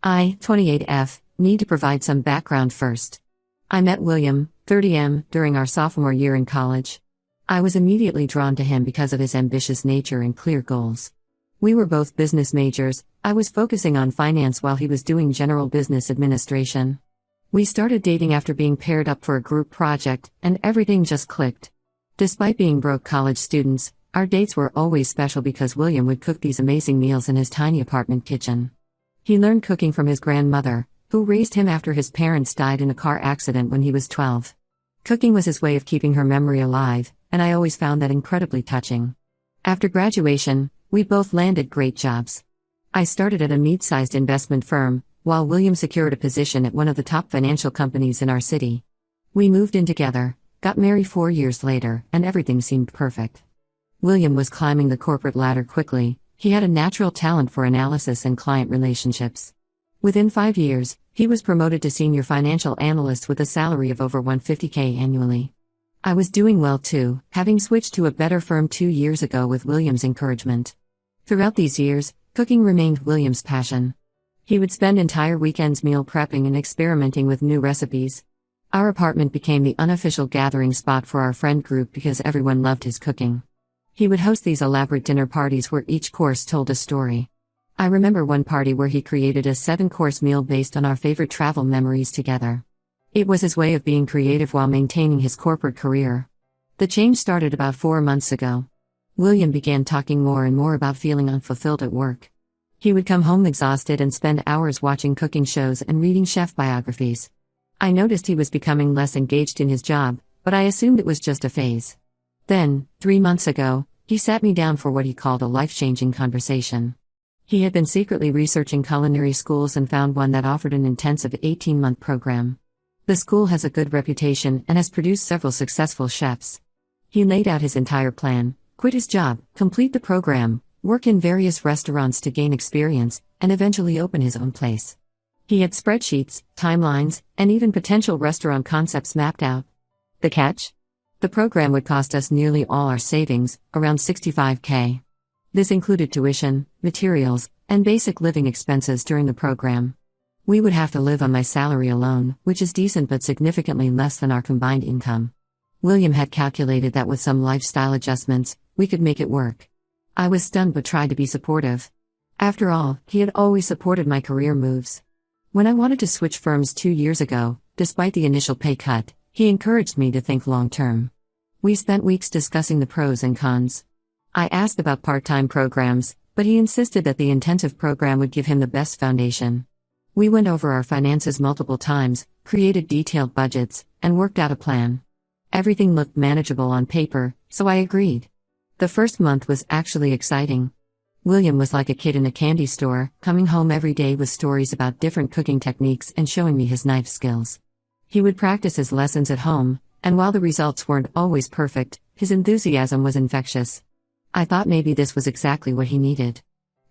I, 28F, need to provide some background first. I met William, 30M, during our sophomore year in college. I was immediately drawn to him because of his ambitious nature and clear goals. We were both business majors. I was focusing on finance while he was doing general business administration. We started dating after being paired up for a group project, and everything just clicked. Despite being broke college students, our dates were always special because William would cook these amazing meals in his tiny apartment kitchen. He learned cooking from his grandmother, who raised him after his parents died in a car accident when he was 12. Cooking was his way of keeping her memory alive, and I always found that incredibly touching. After graduation, we both landed great jobs. I started at a mid-sized investment firm, while William secured a position at one of the top financial companies in our city. We moved in together, got married 4 years later, and everything seemed perfect. William was climbing the corporate ladder quickly. He had a natural talent for analysis and client relationships. Within 5 years, he was promoted to senior financial analyst with a salary of over $150K annually. I was doing well too, having switched to a better firm 2 years ago with William's encouragement. Throughout these years, cooking remained William's passion. He would spend entire weekends meal prepping and experimenting with new recipes. Our apartment became the unofficial gathering spot for our friend group because everyone loved his cooking. He would host these elaborate dinner parties where each course told a story. I remember one party where he created a 7-course meal based on our favorite travel memories together. It was his way of being creative while maintaining his corporate career. The change started about 4 months ago. William began talking more and more about feeling unfulfilled at work. He would come home exhausted and spend hours watching cooking shows and reading chef biographies. I noticed he was becoming less engaged in his job, but I assumed it was just a phase. Then, 3 months ago, he sat me down for what he called a life-changing conversation. He had been secretly researching culinary schools and found one that offered an intensive 18-month program. The school has a good reputation and has produced several successful chefs. He laid out his entire plan: quit his job, complete the program, work in various restaurants to gain experience, and eventually open his own place. He had spreadsheets, timelines, and even potential restaurant concepts mapped out. The catch? The program would cost us nearly all our savings, around $65K. This included tuition, materials, and basic living expenses during the program. We would have to live on my salary alone, which is decent but significantly less than our combined income. William had calculated that with some lifestyle adjustments, we could make it work. I was stunned but tried to be supportive. After all, he had always supported my career moves. When I wanted to switch firms 2 years ago, despite the initial pay cut, he encouraged me to think long-term. We spent weeks discussing the pros and cons. I asked about part-time programs, but he insisted that the intensive program would give him the best foundation. We went over our finances multiple times, created detailed budgets, and worked out a plan. Everything looked manageable on paper, so I agreed. The first month was actually exciting. William was like a kid in a candy store, coming home every day with stories about different cooking techniques and showing me his knife skills. He would practice his lessons at home, and while the results weren't always perfect, his enthusiasm was infectious. I thought maybe this was exactly what he needed.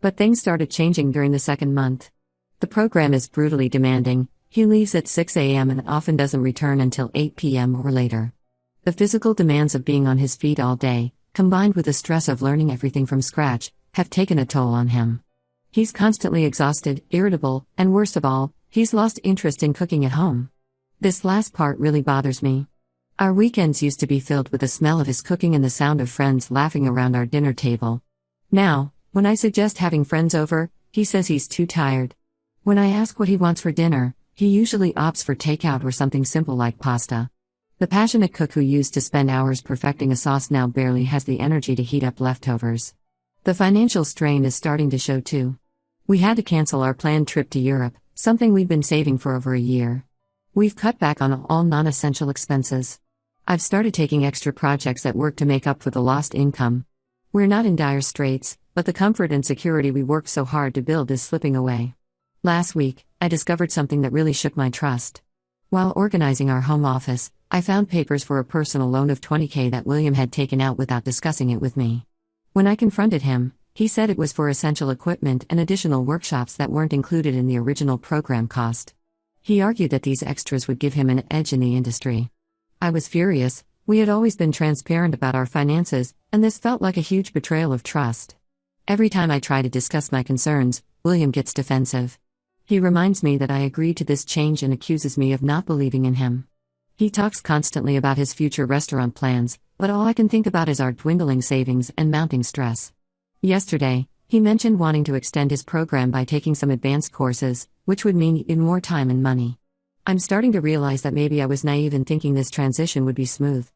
But things started changing during the second month. The program is brutally demanding. He leaves at 6 a.m. and often doesn't return until 8 p.m. or later. The physical demands of being on his feet all day, combined with the stress of learning everything from scratch, have taken a toll on him. He's constantly exhausted, irritable, and worst of all, he's lost interest in cooking at home. This last part really bothers me. Our weekends used to be filled with the smell of his cooking and the sound of friends laughing around our dinner table. Now, when I suggest having friends over, he says he's too tired. When I ask what he wants for dinner, he usually opts for takeout or something simple like pasta. The passionate cook who used to spend hours perfecting a sauce now barely has the energy to heat up leftovers. The financial strain is starting to show too. We had to cancel our planned trip to Europe, something we'd been saving for over a year. We've cut back on all non-essential expenses. I've started taking extra projects at work to make up for the lost income. We're not in dire straits, but the comfort and security we worked so hard to build is slipping away. Last week, I discovered something that really shook my trust. While organizing our home office, I found papers for a personal loan of $20K that William had taken out without discussing it with me. When I confronted him, he said it was for essential equipment and additional workshops that weren't included in the original program cost. He argued that these extras would give him an edge in the industry. I was furious. We had always been transparent about our finances, and this felt like a huge betrayal of trust. Every time I try to discuss my concerns, William gets defensive. He reminds me that I agreed to this change and accuses me of not believing in him. He talks constantly about his future restaurant plans, but all I can think about is our dwindling savings and mounting stress. Yesterday, he mentioned wanting to extend his program by taking some advanced courses, which would mean even more time and money. I'm starting to realize that maybe I was naive in thinking this transition would be smooth.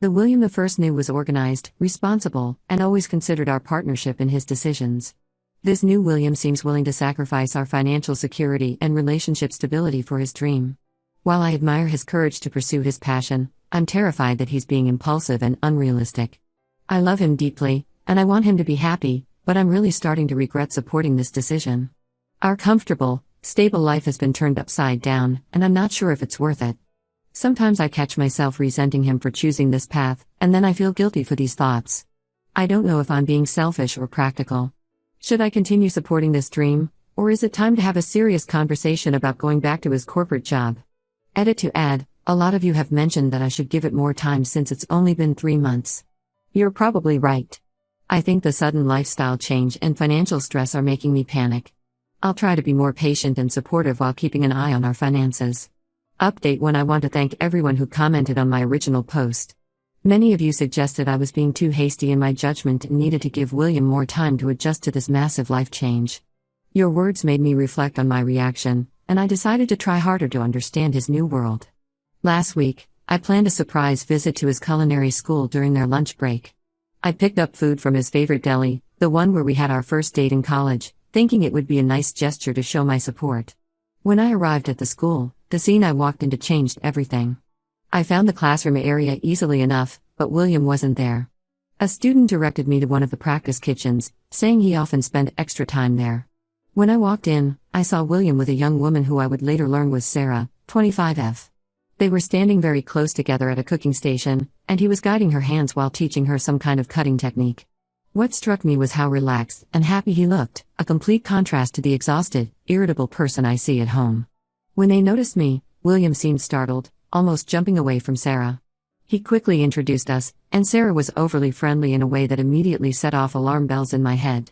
The William I knew was organized, responsible, and always considered our partnership in his decisions. This new William seems willing to sacrifice our financial security and relationship stability for his dream. While I admire his courage to pursue his passion, I'm terrified that he's being impulsive and unrealistic. I love him deeply, and I want him to be happy, but I'm really starting to regret supporting this decision. Our comfortable, stable life has been turned upside down, and I'm not sure if it's worth it. Sometimes I catch myself resenting him for choosing this path, and then I feel guilty for these thoughts. I don't know if I'm being selfish or practical. Should I continue supporting this dream, or is it time to have a serious conversation about going back to his corporate job? Edit to add, a lot of you have mentioned that I should give it more time since it's only been 3 months. You're probably right. I think the sudden lifestyle change and financial stress are making me panic. I'll try to be more patient and supportive while keeping an eye on our finances. Update 1: I want to thank everyone who commented on my original post. Many of you suggested I was being too hasty in my judgment and needed to give William more time to adjust to this massive life change. Your words made me reflect on my reaction, and I decided to try harder to understand his new world. Last week, I planned a surprise visit to his culinary school during their lunch break. I picked up food from his favorite deli, the one where we had our first date in college, thinking it would be a nice gesture to show my support. When I arrived at the school, the scene I walked into changed everything. I found the classroom area easily enough, but William wasn't there. A student directed me to one of the practice kitchens, saying he often spent extra time there. When I walked in, I saw William with a young woman who I would later learn was Sarah, 25F. They were standing very close together at a cooking station, and he was guiding her hands while teaching her some kind of cutting technique. What struck me was how relaxed and happy he looked, a complete contrast to the exhausted, irritable person I see at home. When they noticed me, William seemed startled, almost jumping away from Sarah. He quickly introduced us, and Sarah was overly friendly in a way that immediately set off alarm bells in my head.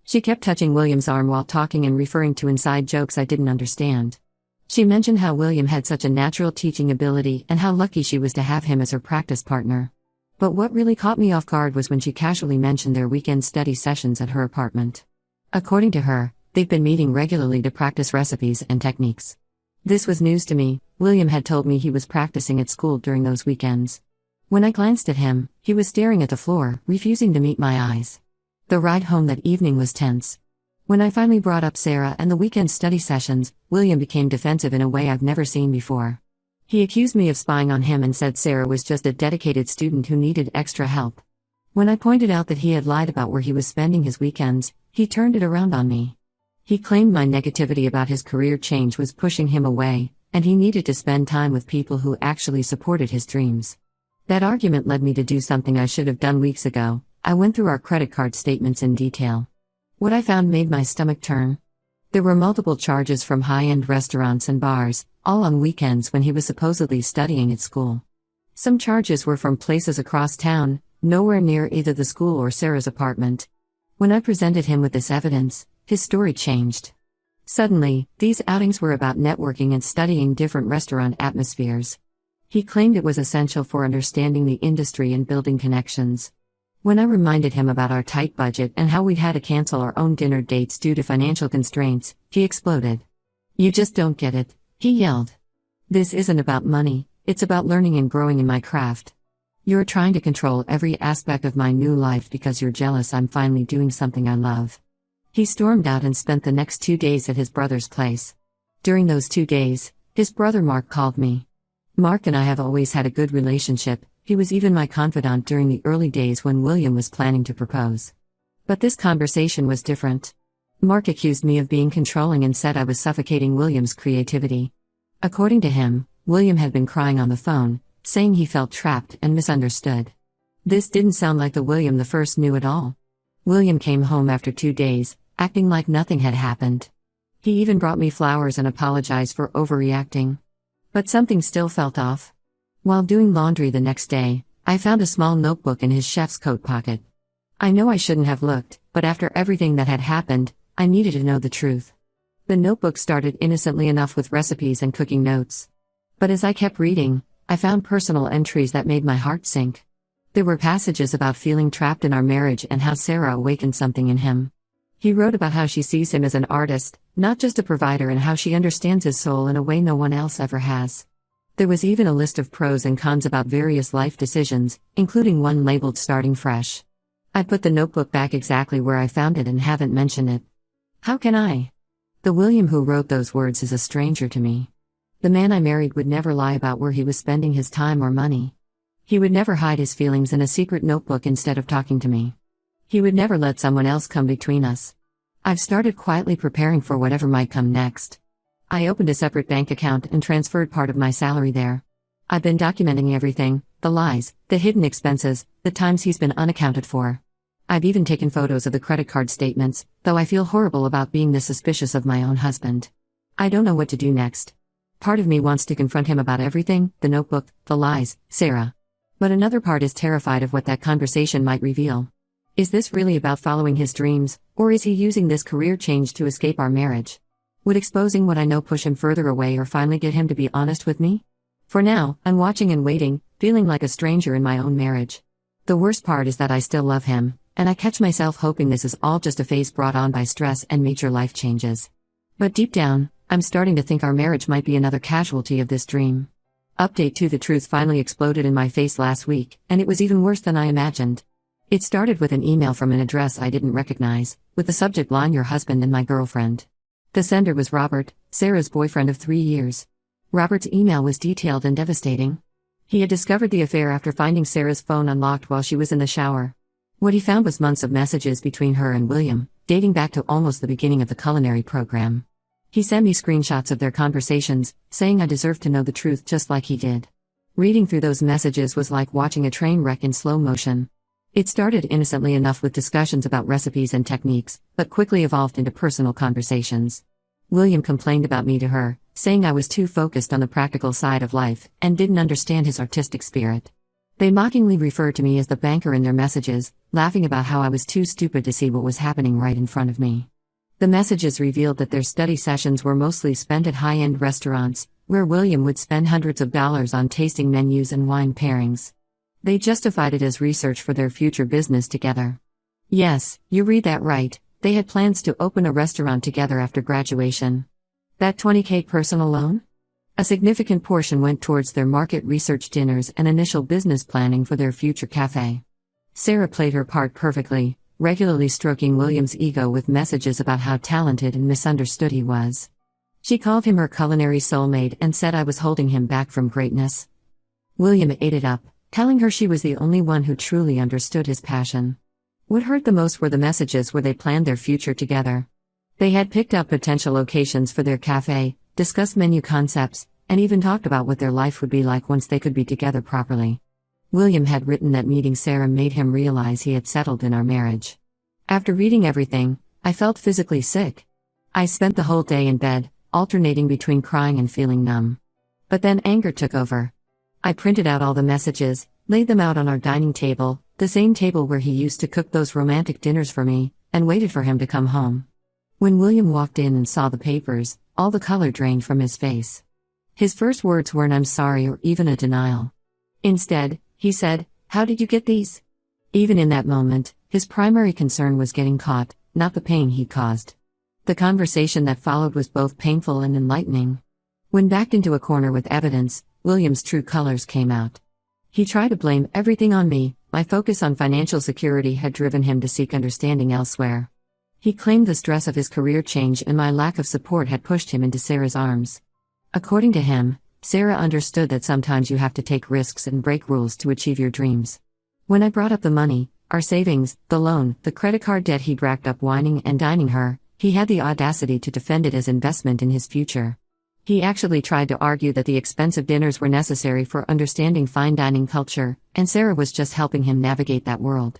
She kept touching William's arm while talking and referring to inside jokes I didn't understand. She mentioned how William had such a natural teaching ability and how lucky she was to have him as her practice partner. But what really caught me off guard was when she casually mentioned their weekend study sessions at her apartment. According to her, they've been meeting regularly to practice recipes and techniques. This was news to me. William had told me he was practicing at school during those weekends. When I glanced at him, he was staring at the floor, refusing to meet my eyes. The ride home that evening was tense. When I finally brought up Sarah and the weekend study sessions, William became defensive in a way I've never seen before. He accused me of spying on him and said Sarah was just a dedicated student who needed extra help. When I pointed out that he had lied about where he was spending his weekends, he turned it around on me. He claimed my negativity about his career change was pushing him away, and he needed to spend time with people who actually supported his dreams. That argument led me to do something I should have done weeks ago. I went through our credit card statements in detail. What I found made my stomach turn. There were multiple charges from high-end restaurants and bars, all on weekends when he was supposedly studying at school. Some charges were from places across town, nowhere near either the school or Sarah's apartment. When I presented him with this evidence, his story changed. Suddenly, these outings were about networking and studying different restaurant atmospheres. He claimed it was essential for understanding the industry and building connections. When I reminded him about our tight budget and how we'd had to cancel our own dinner dates due to financial constraints, he exploded. "You just don't get it," he yelled. "This isn't about money, it's about learning and growing in my craft. You're trying to control every aspect of my new life because you're jealous I'm finally doing something I love." He stormed out and spent the next 2 days at his brother's place. During those 2 days, his brother Mark called me. Mark and I have always had a good relationship. He was even my confidant during the early days when William was planning to propose. But this conversation was different. Mark accused me of being controlling and said I was suffocating William's creativity. According to him, William had been crying on the phone, saying he felt trapped and misunderstood. This didn't sound like the William the first knew at all. William came home after 2 days, acting like nothing had happened. He even brought me flowers and apologized for overreacting. But something still felt off. While doing laundry the next day, I found a small notebook in his chef's coat pocket. I know I shouldn't have looked, but after everything that had happened, I needed to know the truth. The notebook started innocently enough with recipes and cooking notes. But as I kept reading, I found personal entries that made my heart sink. There were passages about feeling trapped in our marriage and how Sarah awakened something in him. He wrote about how she sees him as an artist, not just a provider, and how she understands his soul in a way no one else ever has. There was even a list of pros and cons about various life decisions, including one labeled starting fresh. I put the notebook back exactly where I found it and haven't mentioned it. How can I? The William who wrote those words is a stranger to me. The man I married would never lie about where he was spending his time or money. He would never hide his feelings in a secret notebook instead of talking to me. He would never let someone else come between us. I've started quietly preparing for whatever might come next. I opened a separate bank account and transferred part of my salary there. I've been documenting everything, the lies, the hidden expenses, the times he's been unaccounted for. I've even taken photos of the credit card statements, though I feel horrible about being this suspicious of my own husband. I don't know what to do next. Part of me wants to confront him about everything, the notebook, the lies, Sarah. But another part is terrified of what that conversation might reveal. Is this really about following his dreams, or is he using this career change to escape our marriage? Would exposing what I know push him further away or finally get him to be honest with me? For now, I'm watching and waiting, feeling like a stranger in my own marriage. The worst part is that I still love him, and I catch myself hoping this is all just a phase brought on by stress and major life changes. But deep down, I'm starting to think our marriage might be another casualty of this dream. Update 2: the truth finally exploded in my face last week, and it was even worse than I imagined. It started with an email from an address I didn't recognize, with the subject line "Your husband and my girlfriend." The sender was Robert, Sarah's boyfriend of 3 years. Robert's email was detailed and devastating. He had discovered the affair after finding Sarah's phone unlocked while she was in the shower. What he found was months of messages between her and William, dating back to almost the beginning of the culinary program. He sent me screenshots of their conversations, saying I deserved to know the truth just like he did. Reading through those messages was like watching a train wreck in slow motion. It started innocently enough with discussions about recipes and techniques, but quickly evolved into personal conversations. William complained about me to her, saying I was too focused on the practical side of life and didn't understand his artistic spirit. They mockingly referred to me as the banker in their messages, laughing about how I was too stupid to see what was happening right in front of me. The messages revealed that their study sessions were mostly spent at high-end restaurants, where William would spend hundreds of dollars on tasting menus and wine pairings. They justified it as research for their future business together. Yes, you read that right, they had plans to open a restaurant together after graduation. That $20,000 personal loan? A significant portion went towards their market research dinners and initial business planning for their future cafe. Sarah played her part perfectly, regularly stroking William's ego with messages about how talented and misunderstood he was. She called him her culinary soulmate and said I was holding him back from greatness. William ate it up, telling her she was the only one who truly understood his passion. What hurt the most were the messages where they planned their future together. They had picked out potential locations for their cafe, discussed menu concepts, and even talked about what their life would be like once they could be together properly. William had written that meeting Sarah made him realize he had settled in our marriage. After reading everything, I felt physically sick. I spent the whole day in bed, alternating between crying and feeling numb. But then anger took over. I printed out all the messages, laid them out on our dining table, the same table where he used to cook those romantic dinners for me, and waited for him to come home. When William walked in and saw the papers, all the color drained from his face. His first words weren't "I'm sorry" or even a denial. Instead, he said, "How did you get these?" Even in that moment, his primary concern was getting caught, not the pain he caused. The conversation that followed was both painful and enlightening. When backed into a corner with evidence, William's true colors came out. He tried to blame everything on me. My focus on financial security had driven him to seek understanding elsewhere. He claimed the stress of his career change and my lack of support had pushed him into Sarah's arms. According to him, Sarah understood that sometimes you have to take risks and break rules to achieve your dreams. When I brought up the money, our savings, the loan, the credit card debt he'd racked up whining and dining her, he had the audacity to defend it as investment in his future. He actually tried to argue that the expensive dinners were necessary for understanding fine dining culture, and Sarah was just helping him navigate that world.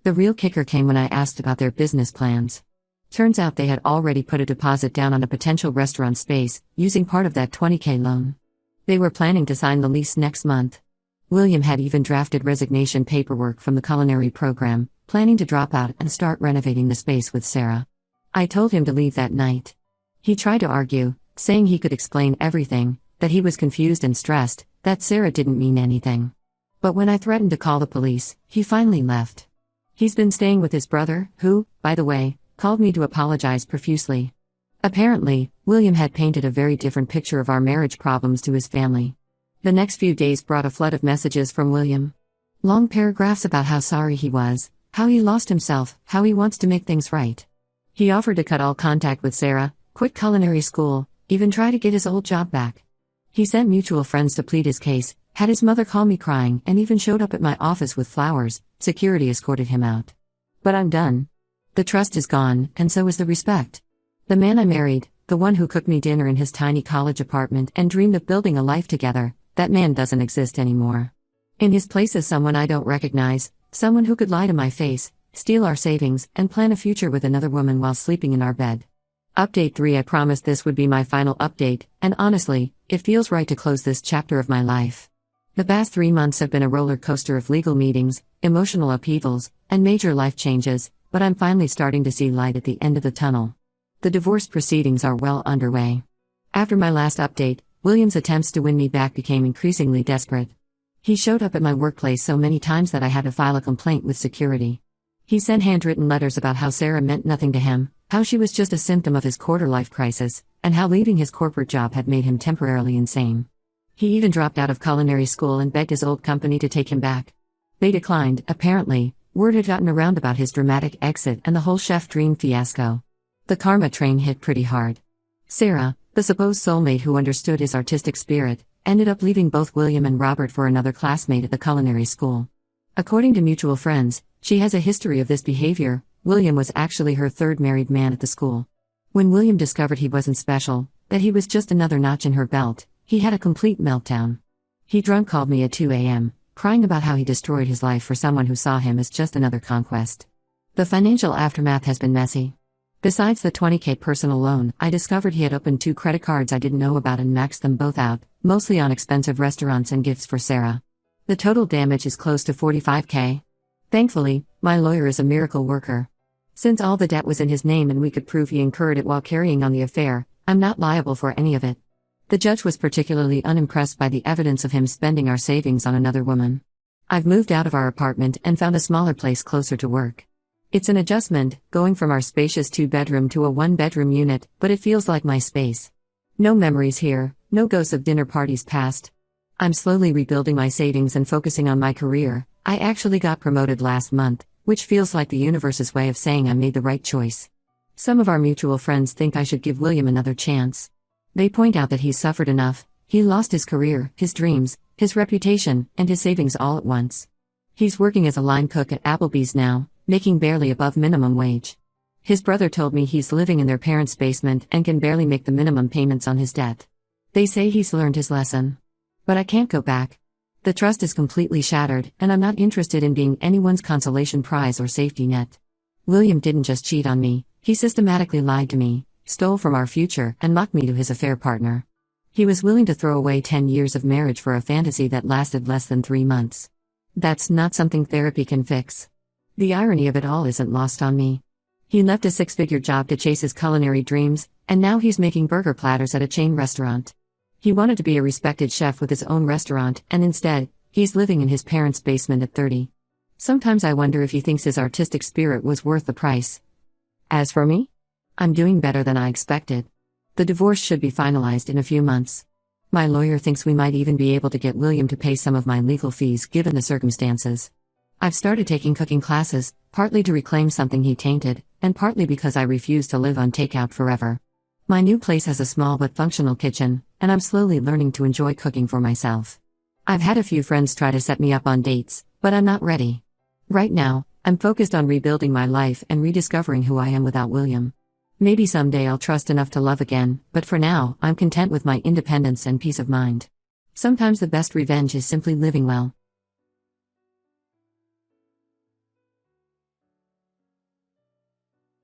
The real kicker came when I asked about their business plans. Turns out they had already put a deposit down on a potential restaurant space, using part of that $20,000 loan. They were planning to sign the lease next month. William had even drafted resignation paperwork from the culinary program, planning to drop out and start renovating the space with Sarah. I told him to leave that night. He tried to argue, saying he could explain everything, that he was confused and stressed, that Sarah didn't mean anything. But when I threatened to call the police, he finally left. He's been staying with his brother, who, by the way, called me to apologize profusely. Apparently, William had painted a very different picture of our marriage problems to his family. The next few days brought a flood of messages from William. Long paragraphs about how sorry he was, how he lost himself, how he wants to make things right. He offered to cut all contact with Sarah, quit culinary school, even try to get his old job back. He sent mutual friends to plead his case, had his mother call me crying, and even showed up at my office with flowers. Security escorted him out. But I'm done. The trust is gone, and so is the respect. The man I married, the one who cooked me dinner in his tiny college apartment and dreamed of building a life together, that man doesn't exist anymore. In his place is someone I don't recognize, someone who could lie to my face, steal our savings, and plan a future with another woman while sleeping in our bed. Update 3. I promised this would be my final update, and honestly, it feels right to close this chapter of my life. The past 3 months have been a roller coaster of legal meetings, emotional upheavals, and major life changes, but I'm finally starting to see light at the end of the tunnel. The divorce proceedings are well underway. After my last update, William's attempts to win me back became increasingly desperate. He showed up at my workplace so many times that I had to file a complaint with security. He sent handwritten letters about how Sarah meant nothing to him, how she was just a symptom of his quarter-life crisis, and how leaving his corporate job had made him temporarily insane. He even dropped out of culinary school and begged his old company to take him back. They declined. Apparently, word had gotten around about his dramatic exit and the whole chef dream fiasco. The karma train hit pretty hard. Sarah, the supposed soulmate who understood his artistic spirit, ended up leaving both William and Robert for another classmate at the culinary school. According to mutual friends, she has a history of this behavior. William was actually her third married man at the school. When William discovered he wasn't special, that he was just another notch in her belt, he had a complete meltdown. He drunk called me at 2 a.m., crying about how he destroyed his life for someone who saw him as just another conquest. The financial aftermath has been messy. Besides the $20,000 personal loan, I discovered he had opened 2 credit cards I didn't know about and maxed them both out, mostly on expensive restaurants and gifts for Sarah. The total damage is close to $45,000. Thankfully, my lawyer is a miracle worker. Since all the debt was in his name and we could prove he incurred it while carrying on the affair, I'm not liable for any of it. The judge was particularly unimpressed by the evidence of him spending our savings on another woman. I've moved out of our apartment and found a smaller place closer to work. It's an adjustment, going from our spacious 2-bedroom to a 1-bedroom unit, but it feels like my space. No memories here, no ghosts of dinner parties past. I'm slowly rebuilding my savings and focusing on my career. I actually got promoted last month, which feels like the universe's way of saying I made the right choice. Some of our mutual friends think I should give William another chance. They point out that he's suffered enough. He lost his career, his dreams, his reputation, and his savings all at once. He's working as a line cook at Applebee's now, making barely above minimum wage. His brother told me he's living in their parents' basement and can barely make the minimum payments on his debt. They say he's learned his lesson. But I can't go back. The trust is completely shattered, and I'm not interested in being anyone's consolation prize or safety net. William didn't just cheat on me, he systematically lied to me, stole from our future, and mocked me to his affair partner. He was willing to throw away 10 years of marriage for a fantasy that lasted less than 3 months. That's not something therapy can fix. The irony of it all isn't lost on me. He left a 6-figure job to chase his culinary dreams, and now he's making burger platters at a chain restaurant. He wanted to be a respected chef with his own restaurant, and instead, he's living in his parents' basement at 30. Sometimes I wonder if he thinks his artistic spirit was worth the price. As for me, I'm doing better than I expected. The divorce should be finalized in a few months. My lawyer thinks we might even be able to get William to pay some of my legal fees given the circumstances. I've started taking cooking classes, partly to reclaim something he tainted, and partly because I refuse to live on takeout forever. My new place has a small but functional kitchen, and I'm slowly learning to enjoy cooking for myself. I've had a few friends try to set me up on dates, but I'm not ready. Right now, I'm focused on rebuilding my life and rediscovering who I am without William. Maybe someday I'll trust enough to love again, but for now, I'm content with my independence and peace of mind. Sometimes the best revenge is simply living well.